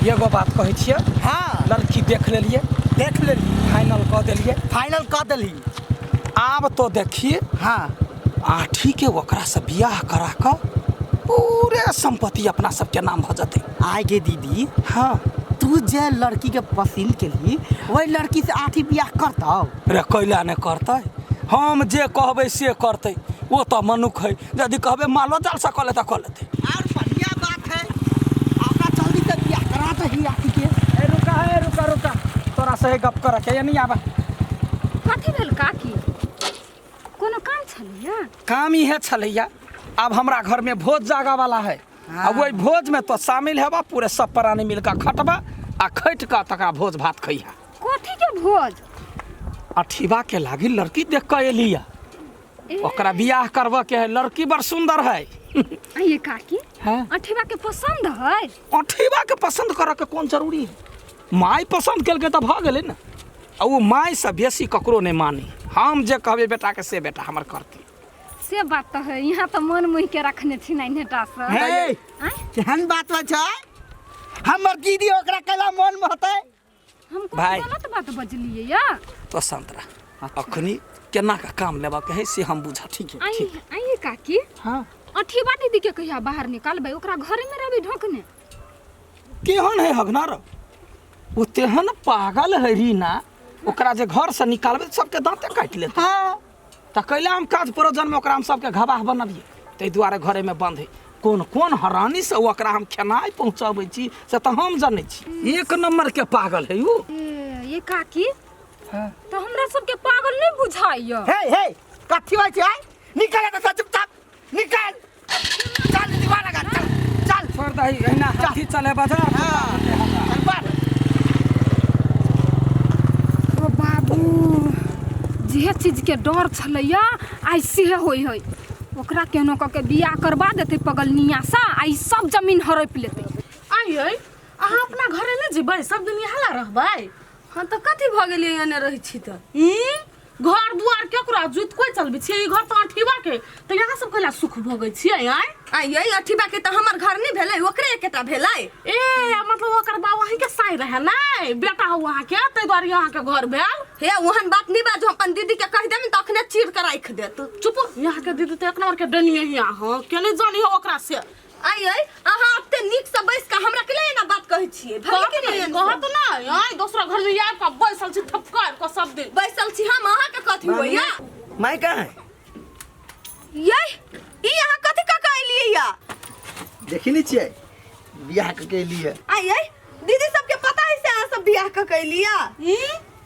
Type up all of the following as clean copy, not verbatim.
एगो बात कहै छियै। हाँ लड़की देख लेलिए, फाइनल कऽ देलिए। फाइनल कर दिली। आब तो देखिए हाँ आठी के ओकरा से बियाह करा कर पूरे संपत्ति अपना सबके नाम भ जते। आगे दीदी, हाँ तू जे लड़की के पसंद के ली वही लड़की से आठी बियाह करता। रे कैला नहीं करते, हम जे कहबै से करते। वो तो मनुख है, यदि कहबै मालो जाल से कऽ लेते कऽ लेते। और बढ़िया बात है, आपका जल्दी से बियाह करा दही आठी के। रुका तोरा से गप कर के नहीं आबा। कथी भेल काकी? कोनो काम छलैया? काम ही है छलैया। अब हमरा घर में भोज जागा वाला है। अब वही भोज में तो शामिल हेबा, पूरे सब प्राणी मिलकर खटबा आ खैट का तकरा भोज भात खइहा। कथी के भोज? अठीबा के लागी लड़की देख के एलिया, ओकरा बियाह करबा के है। लड़की बड़ सुंदर है। ये काकी, हाँ? अठीबा के पसंद है? अठीबा के पसंद करे के कौन जरूरी है? माई पसंद केलके तो भ गेलै ना। आ वो माई से बेसी ककरो नहीं मानी। हम जे कहबे बेटा के से बेटा हमर करती। से बात तो है, यहाँ तो मन मुह के रखने छी नहीं नेटा से। हे केहन बात बा छै? हमर दीदी ओकरा कला मन में होतै। हम कोन भाई। गलत बात बजलिए या? तो संतरा अखनी केना का काम लेबा के है से हम बुझा। ठीक है ठीक। आई काकी, हाँ अठीबा दीदी के कहिया बाहर निकालबै, ओकरा घरे में रहबै ढोकने। केहन है हगनार? वो तेहन पागल है रीना, ओकरा जे घर से निकालबे सबके दांते काट लेते। हाँ तो कैला हम काज प्रोजन में ओकरा हम सबके घबाह बनलिए, ताहि दुआरे घरे में बंद है। कौन कौन हरानी से ओकरा हम खेनाई पहुँचाबै छी से तो हम जानै छी। एक नंबर के पागल है वो। ये काकी, तो हमरा सबके पागल नहीं बुझाइया। हे कथी बात छै? निकाल त चुपचाप निकाल। चल दीवाना का चल छोड़ दही एना हाथी चले बाजार। हाँ चल बात। ओ बाबू, जे चीज के डर छलैया आई से होई है। ओकरा केनो क के बियाह करबा देते पगलनिया सा, आई सब जमीन हड़प लेते। आइए अहाँ अपना घरे नहीं जेबै, सब दिन यहाँ ला रहबै? हाँ तो कथी भ गेलियै एने रहै छी त? घर दुआर केकरा जुत कोइ चलबै छी? ई घर तो अठीबा के, तो यहाँ सब कला सुख भोगै छियै? आइए अठीबा के तो हमर घर नहीं भेलै, ओकरे एकेटा भेलै। ए मतलब ओकर बाबा वहीं के साई रहे नै, बेटा हो वहाँ के, तै द्वारे यहाँ के घर भेल। हे ओहन बात नहीं बाजो, अपन दीदी के कह देम त अखने चीर के राख देत। चुप, यहाँ के दीदी तो एक नंबर के डनिए हिया हो, के नहीं जानी हो ओकरा से। आइए अहाँ अत्ते नीक से बैस के हमरा के लिए ना बात कहै छियै? भाई के नहीं कहत नै, आई दूसरा घर में आब के बैसल छी थपकार को सब दिन। बैसल छी हम, अहाँ के कथी होइया? माई कहाँ है? ये ई अहाँ कथी का कहलियै या? देखी नहीं छियै बियाह के लिए। आइए दीदी सबके पता है से अहाँ सब बियाह के कहलिया?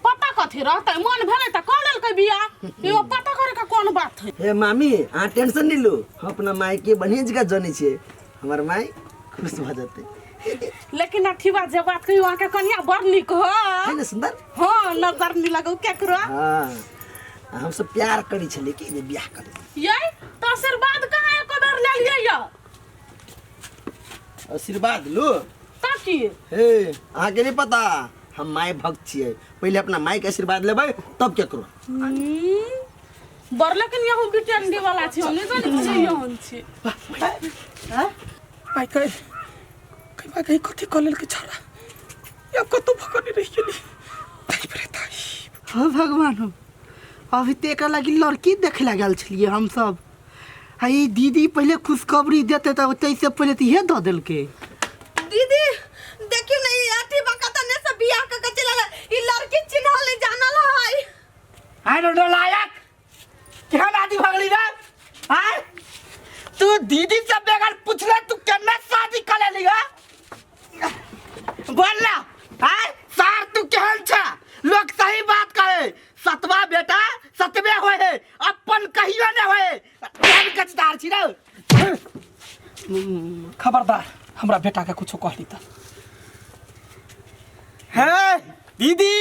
पता कथी रहतै? मन भेलै त कऽ लेलकै बियाह। एगो पता करे का कोन बात है? हे मामी अहाँ टेंशन नहीं लो, हम अपना माई के बढ़िया जगह जाने छिए। हमार माई खुश भ जाते। लेकिन अठीबा जे बात कही वहाँ के कन्या बड़ निक हो। है ना सुंदर? हाँ नजर नहीं लगौ केकरो। हाँ हम सब प्यार करी छले कि जे बियाह करे। ये तो आशीर्वाद कहाँ एक बेर ले लियै या? आशीर्वाद लो ताकि हे अहाँ के नहीं पता हम माई भक्त छिए। पहले अपना माई के आशीर्वाद लेबै तब केकरो। बड़ लेकिन यहाँ बिटंडी वाला छै, हम नहीं जानी छै यहाँ छै। हां भाई कहीं कथी कऽ लेल के छोरा या कतो भगनी रह गेली। ताई पर ताई हाँ भगवान हो, अभी तो एक लगी लड़की देखे ला गल छलिए हम सब। हाई दीदी पहले खुशखबरी देते तो तैसे पहले तो ये दे दिल के। दीदी देखियो नहीं अठीबा का तने से बियाह के चलल, ई लड़की चिन्हल जानल है। हाय रो लायक केहन आदि भगली रे? हाय तू दीदी से बेगर पूछले तू केना शादी कर लेली है? बोल ना। हाय सार तू केहन छ? लोग सही बात कहे, सतवा बेटा सतवे होए है, अपन कहियो ने होए। केहन कचदार छी रे? खबरदार हमरा बेटा के कुछो कहली त। है दीदी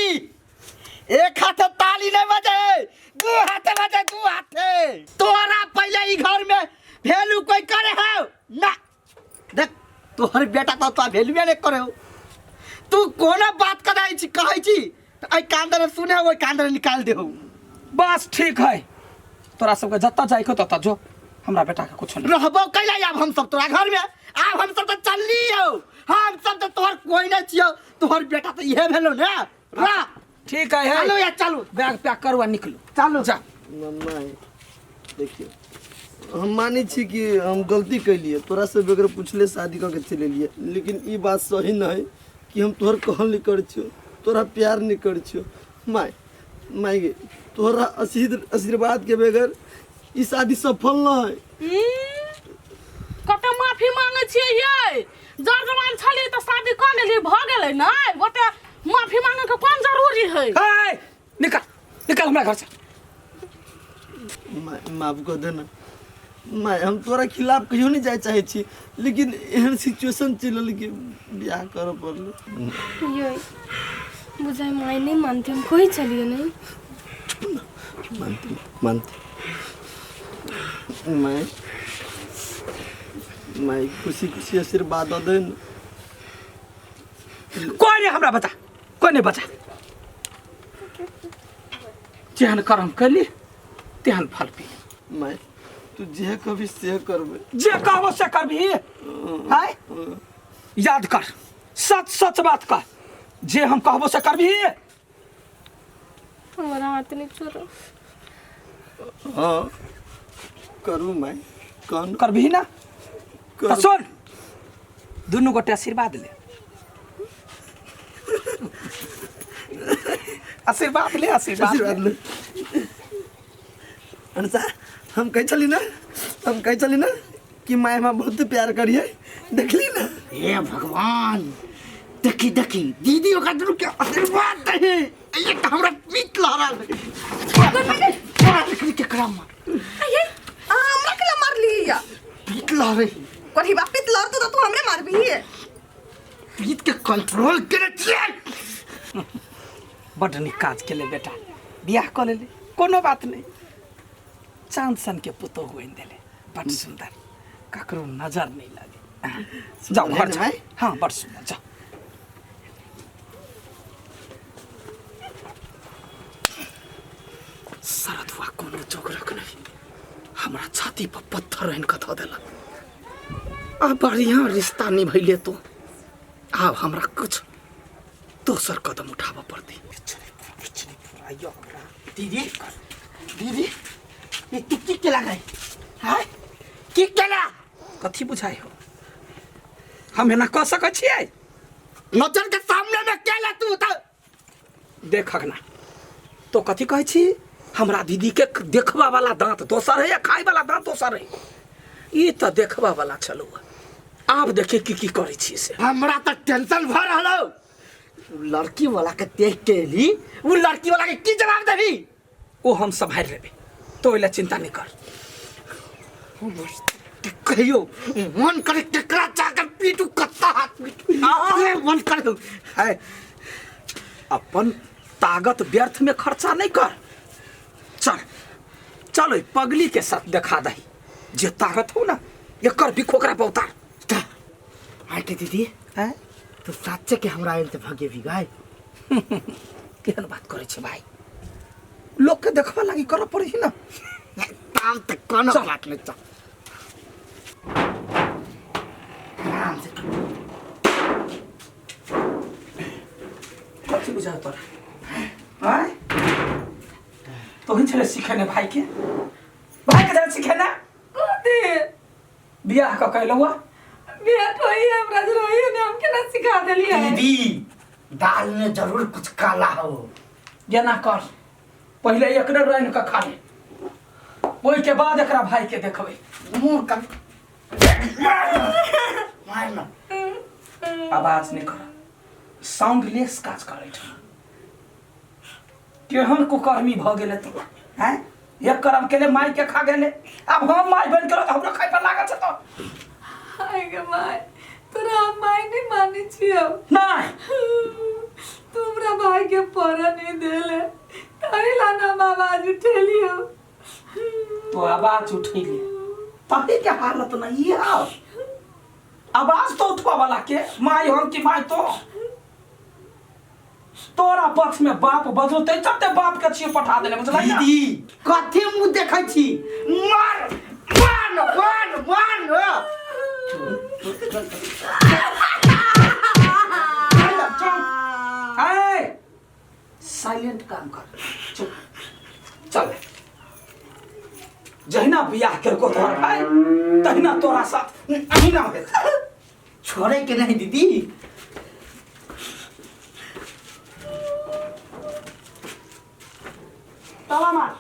एक हाथे ताली नहीं बजे, दू हाथे बजे, दू हाथे। तोरा पहले ई घर में वैल्यू कोई करे है ना? देख तोहर बेटा तो वैल्यू नहीं करे हो। तू कोना बात कराई छी कहै छी तो आई कांदर सुने वो कांदर निकाल दे हो। बस ठीक है, तोरा सबके जत्ता जाइको तत्ता जो। हमरा बेटा के कुछ नहीं रहबो कैला आब हम सब तोरा घर में आब हम सब तो चललियो हम सब तो तोहर कोई नहीं छियो तोहर बेटा तो इहे भेलो ने रा ठीक है चलो या चलो बैग पैक करू आ निकलू चलो जा माई देखिए हम मानी छी कि हम गलती कैलिए तोरा से बगैर पूछले शादी करके चले लिए लेकिन ई बात सही न है कि हम तोहर कहल नहीं कर छियो तोरा प्यार नहीं कर छियो माई गे तोहरा आशीर्वाद के बगैर ई शादी सफल न है। कते माफी मांगे छियै ये जर जवान छली त शादी कर लेली भ गेलै नै ओते माफी मांगे के कोन जरूरी है ए निकल हमरा घर से माफ कर देना माई हम तोरा खिलाफ कहियो नहीं जाए चाहे छी लेकिन एहन सिचुएशन चलल कि ब्याह कर पड़ल ये बुझाई माई नहीं मानते हम कोई चलिए नहीं मानते माई खुशी खुशी आशीर्वाद दे न कोई नहीं हमरा बता कोई नहीं बचा जेहन कर्म कैली तेहन फल पी माई तू जे कभी से करबे जे कहबो से करबी है याद कर सच बात कर जे हम कहबो से करबी हमारा हाथ नहीं छोड़ो हाँ करू माई कौन करबी ना तो सुन दोनों गोटे आशीर्वाद ले आशीर्वाद ले आशीर्वाद ले अनसा हम कह चली ना कि माय माँ बहुत प्यार करिए देखली ना हे भगवान देखी दीदी ओका दुनु के आशीर्वाद दे ये त हमरा पीत लहरा के क्रम अये हमरा के मार लिया पीत लहरे कोई बा पित लड़ तो हमरे मार भी है पीत के कंट्रोल करे छियै बड़ नीक काज केले बेटा बियाह कर ले कोनो बात नहीं चांद सन के पुतो हुए देले बड़ सुंदर ककरो नजर नहीं लगे जाओ घर जाए हाँ बड़ सुंदर जाओ शरद हुआ कोनो जोग रख नहीं हमरा छाती पर पत्थर रन के धो देलक अब बढ़िया रिश्ता निभैले तो अब हमरा कुछ दोसर कदम उठाबऽ पड़तै दीदी ये तू की केला गई हां की केला कथी बुझाइ हो हम एना कह सकै छियै नजर के सामने में केला तू त देखक ना तो कथी कहै छी हमरा दीदी के देखबा वाला दांत दोसर है या खाय वाला दांत दोसर है ई त देखबा वाला छलो आब देखे की करै छी से हमरा त टेंशन भ रहलो लड़की वाला के देख के ली वो लड़की वाला के की जवाब देबी ओ हम संभाल लेबे तो ओइला चिंता नहीं कर कहियो मन करे केकरा जाकर पीटू कत्ता हाथ में मन कर है अपन ताकत व्यर्थ में खर्चा नहीं कर चल पगली के साथ देखा दही जे ताकत हो ना एकर भी खोकरा पे उतार आटे दीदी हैं तो सच्चे के हमरा एल त भागे भी गाय केहन बात करे छे भाई लोग के देखबा लागी कर पड़ी ना ताल तक कोनो बात नहीं चल आराम से कथी बुझा तोरा हैं तो ही चले सिखाने भाई के जरा सिखाना कथी बियाह का कहलो हुआ बिया तो ही हमरा जरूरी ने हम केना सिखा देली है दीदी दाल में जरूर कुछ काला हो जेना कर पहले एकरे रैन के खा ले ओइ के बाद एकरा भाई के देखबै मुंह का मार ना आवाज नहीं कर साउंडलेस काज करे छ केहन कुकर्मी भ गेले तो हैं एक करम केले माई के खा गेले अब हम माई बन के हमरा खाइ पर लागल छ तो हाय गे माय तोरा माय नहीं माने छियो नहीं तुमरा भाई के परा नहीं देले तारे लाना आवाज उठेलियो तो आवाज उठेली तभी के हालत नहीं है आवाज तो उठवा वाला के माई हम की माई तो तोरा पक्ष में बाप बजोते चलते बाप के छिए पठा देले बुझलाई ना दीदी कथी मुंह देखै छी मार मार जहिना बियाह कर को तोहर भाई तहिना तोरा साथ अहिना हेतै। छोड़े के नहीं दीदी। ताला मार।